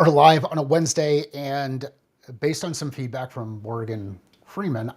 are live on a Wednesday, and based on some feedback from Morgan Ingram,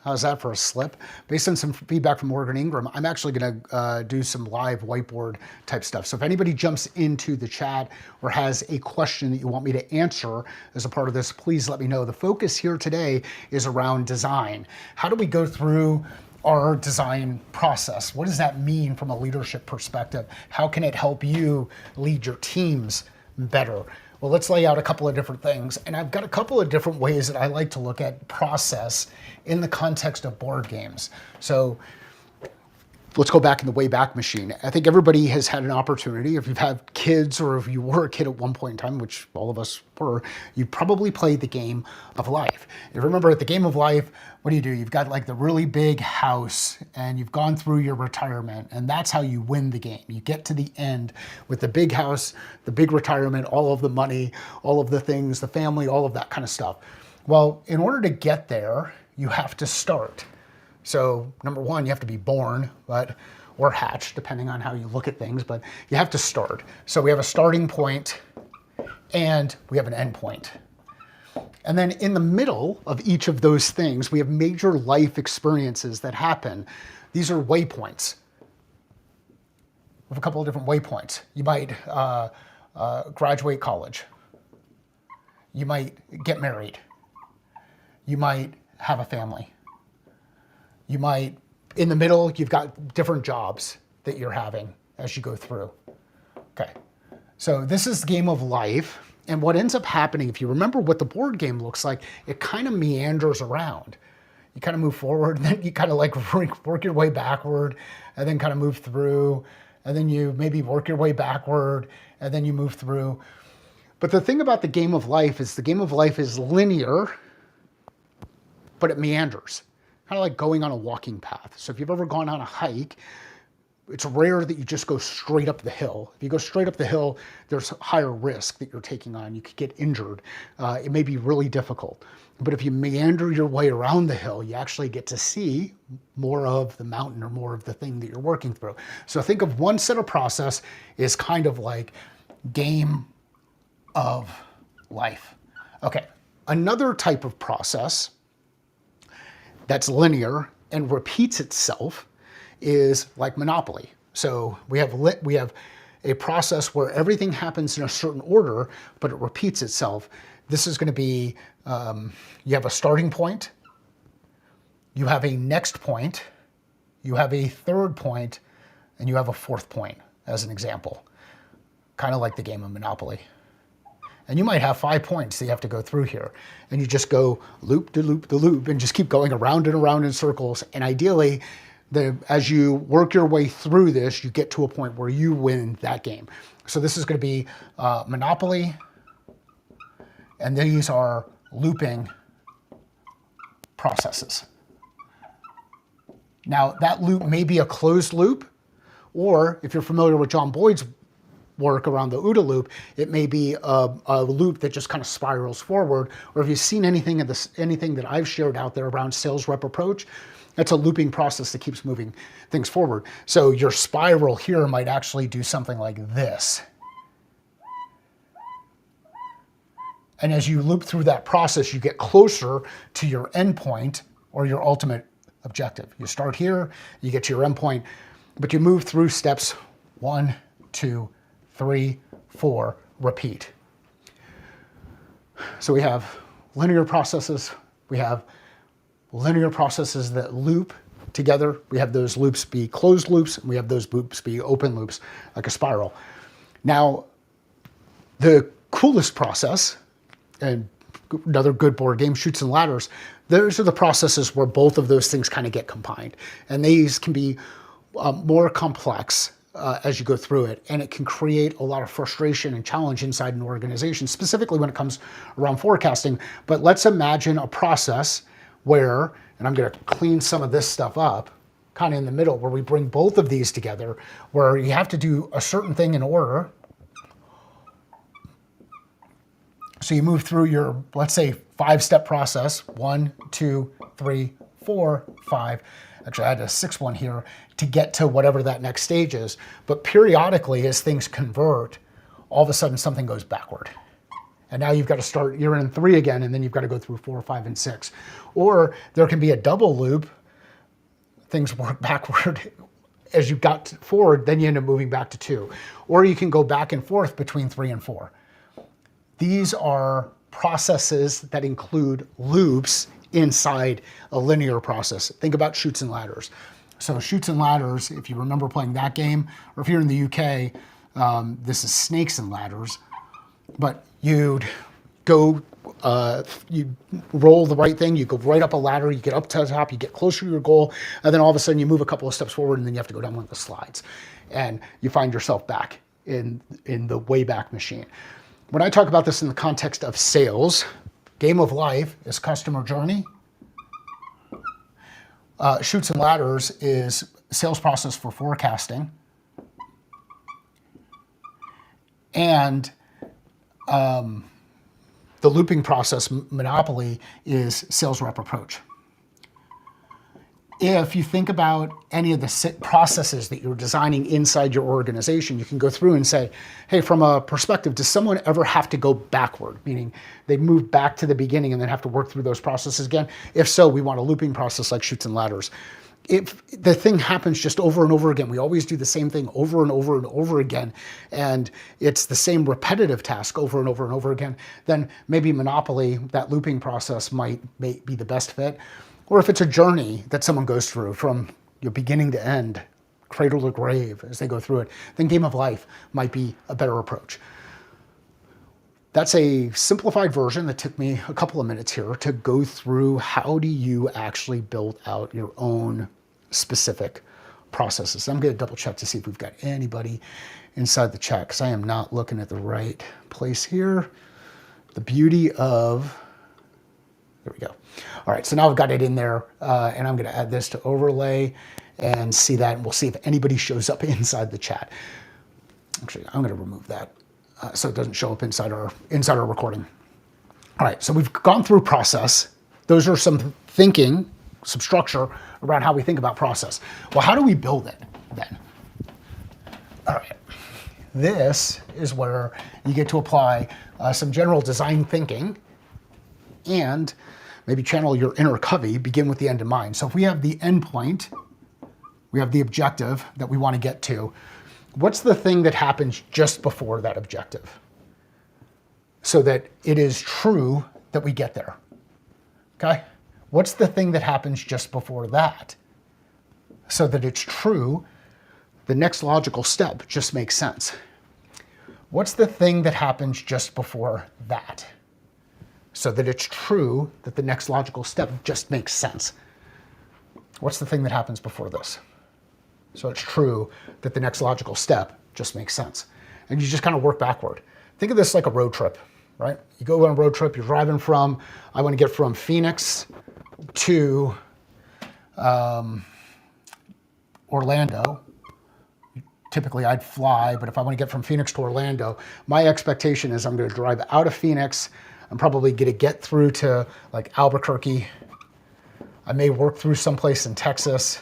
how's that for a slip? Based on some feedback from Morgan Ingram, I'm actually going to do some live whiteboard type stuff. So if anybody jumps into the chat or has a question that you want me to answer as a part of this, please let me know. The focus here today is around design. How do we go through our design process? What does that mean from a leadership perspective? How can it help you lead your teams better? Well, let's lay out a couple of different things. And I've got a couple of different ways that I like to look at process in the context of board games. So let's go back in the Wayback Machine. I think everybody has had an opportunity, if you've had kids or if you were a kid at one point in time, which all of us were, you probably played the game of life. You remember at the game of life, what do? You've got like the really big house and you've gone through your retirement, and that's how you win the game. You get to the end with the big house, the big retirement, all of the money, all of the things, the family, all of that kind of stuff. Well, in order to get there, you have to start. So number one, you have to be born, or hatched, depending on how you look at things, but you have to start. So we have a starting point and we have an end point. And then in the middle of each of those things, we have major life experiences that happen. These are waypoints. We have a couple of different waypoints. You might graduate college. You might get married. You might have a family. You might, in the middle, you've got different jobs that you're having as you go through. Okay, so this is the game of life. And what ends up happening, if you remember what the board game looks like, it kind of meanders around. You kind of move forward, and then you kind of like work your way backward, and then kind of move through, and then you maybe work your way backward, and then you move through. But the thing about the game of life is the game of life is linear, but it meanders. Kind of like going on a walking path. So if you've ever gone on a hike, it's rare that you just go straight up the hill. If you go straight up the hill, there's higher risk that you're taking on. You could get injured. It may be really difficult. But if you meander your way around the hill, you actually get to see more of the mountain or more of the thing that you're working through. So think of one set of process is kind of like game of life. Okay, another type of process that's linear and repeats itself is like Monopoly. So we have a process where everything happens in a certain order, but it repeats itself. This is going to be, you have a starting point, you have a next point, you have a third point, and you have a fourth point, as an example. Kind of like the game of Monopoly. And you might have 5 points that you have to go through here. And you just go loop to loop to loop and just keep going around and around in circles. And ideally, as you work your way through this, you get to a point where you win that game. So this is going to be Monopoly. And these are looping processes. Now, that loop may be a closed loop, or if you're familiar with John Boyd's work around the OODA loop, it may be a loop that just kind of spirals forward. Or if you've seen anything that I've shared out there around sales rep approach, that's a looping process that keeps moving things forward. So your spiral here might actually do something like this. And as you loop through that process, you get closer to your endpoint or your ultimate objective. You start here, you get to your endpoint, but you move through steps 1, 2, 3, 4, repeat. So we have linear processes. We have linear processes that loop together. We have those loops be closed loops, and we have those loops be open loops, like a spiral. Now, the coolest process, and another good board game, Chutes and Ladders, those are the processes where both of those things kind of get combined. And these can be more complex as you go through it, and it can create a lot of frustration and challenge inside an organization, specifically when it comes around forecasting. But let's imagine a process where, and I'm going to clean some of this stuff up, kind of in the middle, where we bring both of these together, where you have to do a certain thing in order. So you move through your, let's say, 5-step process, 1, 2, 3, 4, 5. Actually, I had a 6th one here to get to whatever that next stage is. But periodically, as things convert, all of a sudden something goes backward. And now you've got to start, you're in 3 again, and then you've got to go through 4, 5, and 6. Or there can be a double loop. Things work backward as you got forward, then you end up moving back to 2. Or you can go back and forth between 3 and 4. These are processes that include loops inside a linear process. Think about Chutes and Ladders. So Chutes and Ladders, if you remember playing that game, or if you're in the UK, this is Snakes and Ladders. But you'd go, you roll the right thing, you go right up a ladder, you get up to the top, you get closer to your goal, and then all of a sudden you move a couple of steps forward, and then you have to go down one of the slides. And you find yourself back in the Wayback Machine. When I talk about this in the context of sales, game of life is customer journey. Chutes and Ladders is sales process for forecasting. And the looping process, Monopoly, is sales rep approach. If you think about any of the processes that you're designing inside your organization, you can go through and say, hey, from a perspective, does someone ever have to go backward? Meaning they move back to the beginning and then have to work through those processes again. If so, we want a looping process like Chutes and Ladders. If the thing happens just over and over again, we always do the same thing over and over and over again, and it's the same repetitive task over and over and over again, then maybe Monopoly, that looping process may be the best fit. Or if it's a journey that someone goes through from beginning to end, cradle to grave as they go through it, then Game of Life might be a better approach. That's a simplified version that took me a couple of minutes here to go through how do you actually build out your own specific processes. I'm going to double check to see if we've got anybody inside the chat because I am not looking at the right place here. The beauty of, there we go. All right, so now I've got it in there, and I'm going to add this to overlay and see that, and we'll see if anybody shows up inside the chat. Actually, I'm going to remove that so it doesn't show up inside our recording. All right, so we've gone through process. Those are some thinking, some structure around how we think about process. Well, how do we build it then? All right, this is where you get to apply some general design thinking and maybe channel your inner Covey, begin with the end in mind. So if we have the end point, we have the objective that we want to get to, what's the thing that happens just before that objective so that it is true that we get there? Okay? What's the thing that happens just before that so that it's true the next logical step just makes sense? What's the thing that happens just before that so that it's true that the next logical step just makes sense? What's the thing that happens before this? So it's true that the next logical step just makes sense. And you just kind of work backward. Think of this like a road trip, right? You go on a road trip, you're driving from, I want to get from Phoenix to Orlando. Typically I'd fly, but if I want to get from Phoenix to Orlando, my expectation is I'm going to drive out of Phoenix. I'm probably going to get through to like Albuquerque. I may work through someplace in Texas.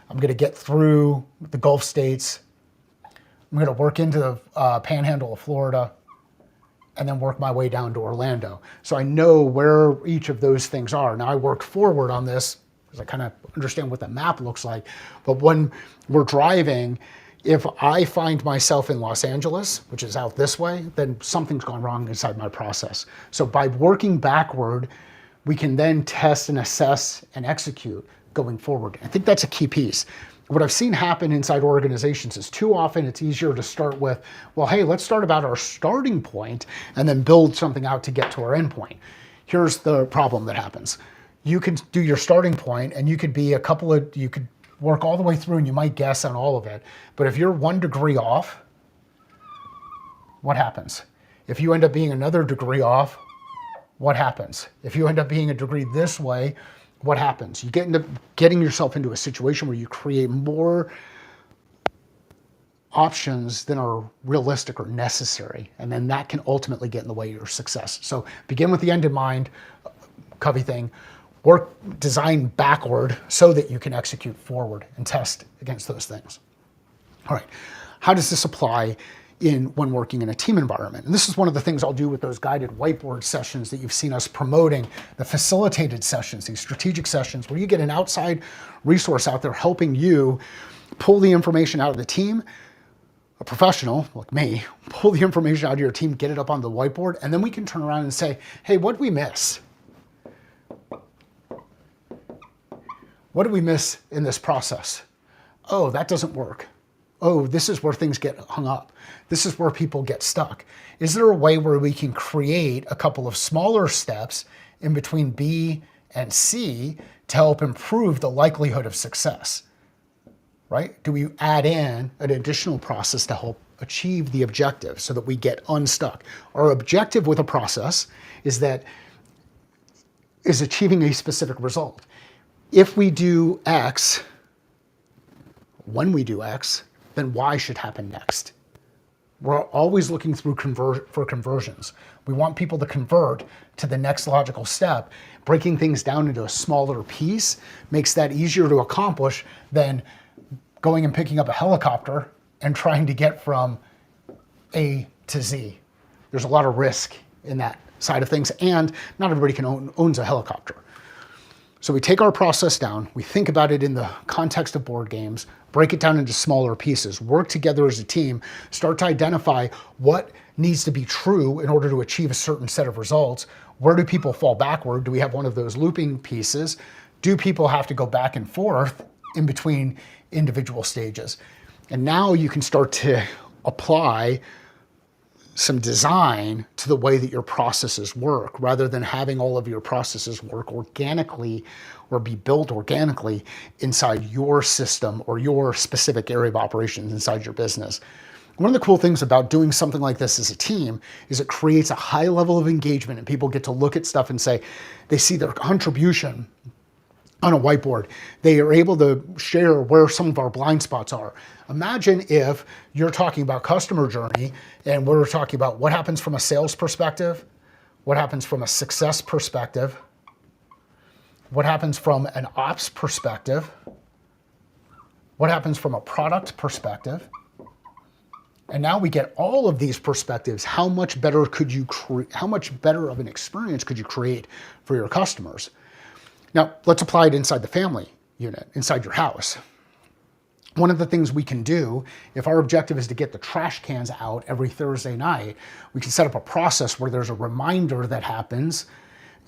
I'm going to get through the Gulf states. I'm going to work into the panhandle of Florida and then work my way down to Orlando. So I know where each of those things are. Now I work forward on this because I kind of understand what the map looks like. But when we're driving, if I find myself in Los Angeles, which is out this way, then something's gone wrong inside my process. So by working backward, we can then test and assess and execute going forward. I think that's a key piece. What I've seen happen inside organizations is too often it's easier to start with, well, hey, let's start about our starting point and then build something out to get to our end point. Here's the problem that happens. You can do your starting point and you could be you could work all the way through and you might guess on all of it. But if you're 1 degree off, what happens? If you end up being another degree off, what happens? If you end up being a degree this way, what happens? You end up getting yourself into a situation where you create more options than are realistic or necessary. And then that can ultimately get in the way of your success. So begin with the end in mind, Covey thing. Work design backward so that you can execute forward and test against those things. All right, how does this apply when working in a team environment. And this is one of the things I'll do with those guided whiteboard sessions that you've seen us promoting, the facilitated sessions, these strategic sessions where you get an outside resource out there helping you pull the information out of the team, a professional like me, pull the information out of your team, get it up on the whiteboard, and then we can turn around and say, hey, what did we miss? What did we miss in this process? Oh, that doesn't work. Oh, this is where things get hung up. This is where people get stuck. Is there a way where we can create a couple of smaller steps in between B and C to help improve the likelihood of success? Right? Do we add in an additional process to help achieve the objective so that we get unstuck? Our objective with a process is achieving a specific result. If we do X, when we do X, then Y should happen next. We're always looking through for conversions. We want people to convert to the next logical step. Breaking things down into a smaller piece makes that easier to accomplish than going and picking up a helicopter and trying to get from A to Z. There's a lot of risk in that side of things, and not everybody owns a helicopter. So we take our process down, we think about it in the context of board games, break it down into smaller pieces, work together as a team, start to identify what needs to be true in order to achieve a certain set of results. Where do people fall backward? Do we have one of those looping pieces? Do people have to go back and forth in between individual stages? And now you can start to apply some design to the way that your processes work, rather than having all of your processes work organically or be built organically inside your system or your specific area of operations inside your business. One of the cool things about doing something like this as a team is it creates a high level of engagement, and people get to look at stuff and say, they see their contribution on a whiteboard. They are able to share where some of our blind spots are. Imagine if you're talking about customer journey and we're talking about what happens from a sales perspective, what happens from a success perspective, what happens from an ops perspective, what happens from a product perspective. And now we get all of these perspectives. How much better of an experience could you create for your customers? Now, let's apply it inside the family unit, inside your house. One of the things we can do, if our objective is to get the trash cans out every Thursday night, we can set up a process where there's a reminder that happens,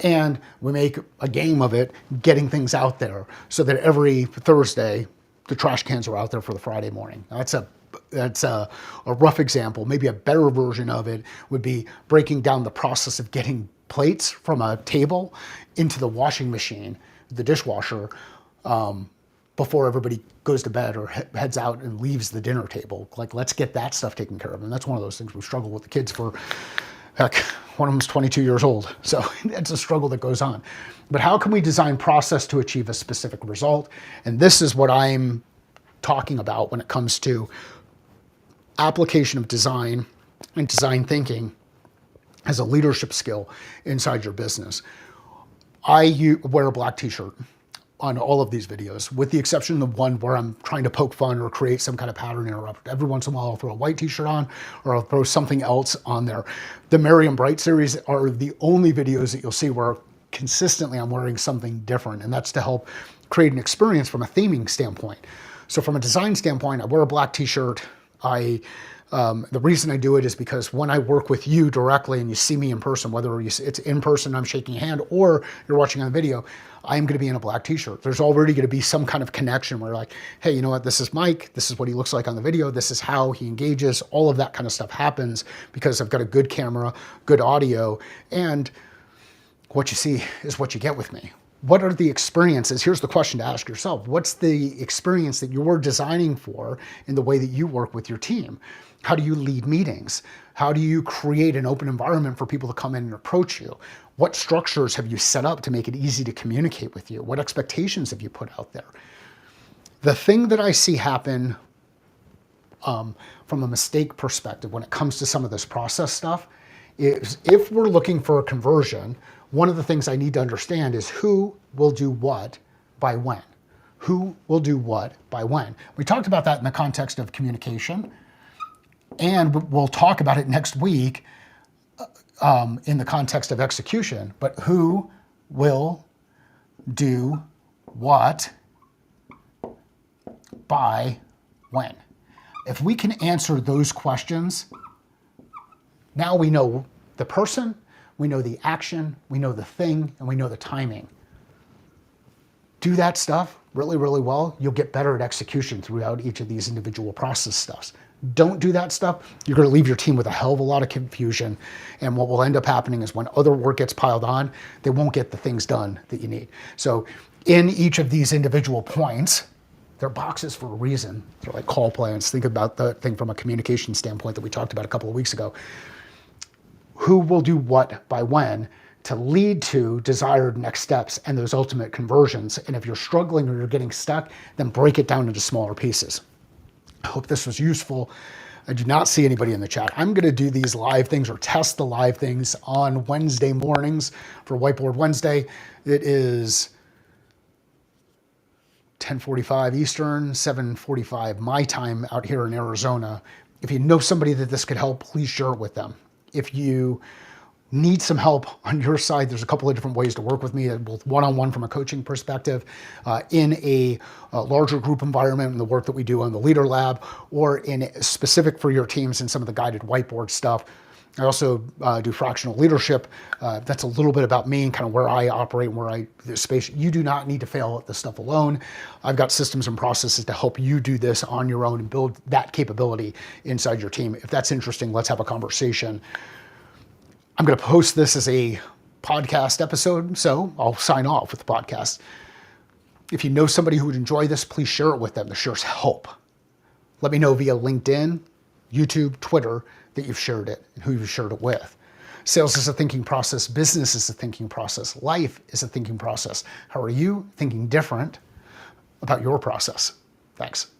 and we make a game of it, getting things out there, so that every Thursday, the trash cans are out there for the Friday morning. That's a rough example. Maybe a better version of it would be breaking down the process of getting plates from a table into the washing machine, the dishwasher, before everybody goes to bed or heads out and leaves the dinner table. Like, let's get that stuff taken care of. And that's one of those things we struggle with the kids for. Heck, one of them's 22 years old. So it's a struggle that goes on. But how can we design process to achieve a specific result? And this is what I'm talking about when it comes to application of design and design thinking as a leadership skill inside your business. I wear a black t-shirt on all of these videos, with the exception of one where I'm trying to poke fun or create some kind of pattern interrupt. Every once in a while I'll throw a white t-shirt on, or I'll throw something else on there. The Merry & Bright series are the only videos that you'll see where consistently I'm wearing something different, and that's to help create an experience from a theming standpoint. So from a design standpoint, I wear a black t-shirt. The reason I do it is because when I work with you directly and you see me in person, whether it's in person, I'm shaking a hand, or you're watching on video, I'm going to be in a black t-shirt. There's already going to be some kind of connection where, like, hey, you know what? This is Mike. This is what he looks like on the video. This is how he engages. All of that kind of stuff happens because I've got a good camera, good audio, and what you see is what you get with me. What are the experiences? Here's the question to ask yourself. What's the experience that you're designing for in the way that you work with your team? How do you lead meetings? How do you create an open environment for people to come in and approach you? What structures have you set up to make it easy to communicate with you? What expectations have you put out there? The thing that I see happen from a mistake perspective when it comes to some of this process stuff is, if we're looking for a conversion, one of the things I need to understand is who will do what by when. Who will do what by when. We talked about that in the context of communication. And we'll talk about it next week in the context of execution. But who will do what by when? If we can answer those questions, now we know the person, we know the action, we know the thing, and we know the timing. Do that stuff really, really well, you'll get better at execution throughout each of these individual process stuffs. Don't do that stuff, you're going to leave your team with a hell of a lot of confusion. And what will end up happening is when other work gets piled on, they won't get the things done that you need. So in each of these individual points, they're boxes for a reason. They're like call plans. Think about the thing from a communication standpoint that we talked about a couple of weeks ago. Who will do what by when to lead to desired next steps and those ultimate conversions. And if you're struggling or you're getting stuck, then break it down into smaller pieces. I hope this was useful. I do not see anybody in the chat. I'm going to do these live things or test the live things on Wednesday mornings for Whiteboard Wednesday. It is 10:45 Eastern, 7:45 my time out here in Arizona. If you know somebody that this could help, please share it with them. If you need some help on your side, there's a couple of different ways to work with me, both one-on-one from a coaching perspective, in a larger group environment in the work that we do on the Leader Lab, or in specific for your teams in some of the guided whiteboard stuff. I also do fractional leadership. That's a little bit about me and kind of where I operate and where I space. You do not need to fail at this stuff alone. I've got systems and processes to help you do this on your own and build that capability inside your team. If that's interesting, let's have a conversation. I'm going to post this as a podcast episode, so I'll sign off with the podcast. If you know somebody who would enjoy this, please share it with them. The shares help. Let me know via LinkedIn, YouTube, Twitter, that you've shared it and who you've shared it with. Sales is a thinking process. Business is a thinking process. Life is a thinking process. How are you thinking different about your process? Thanks.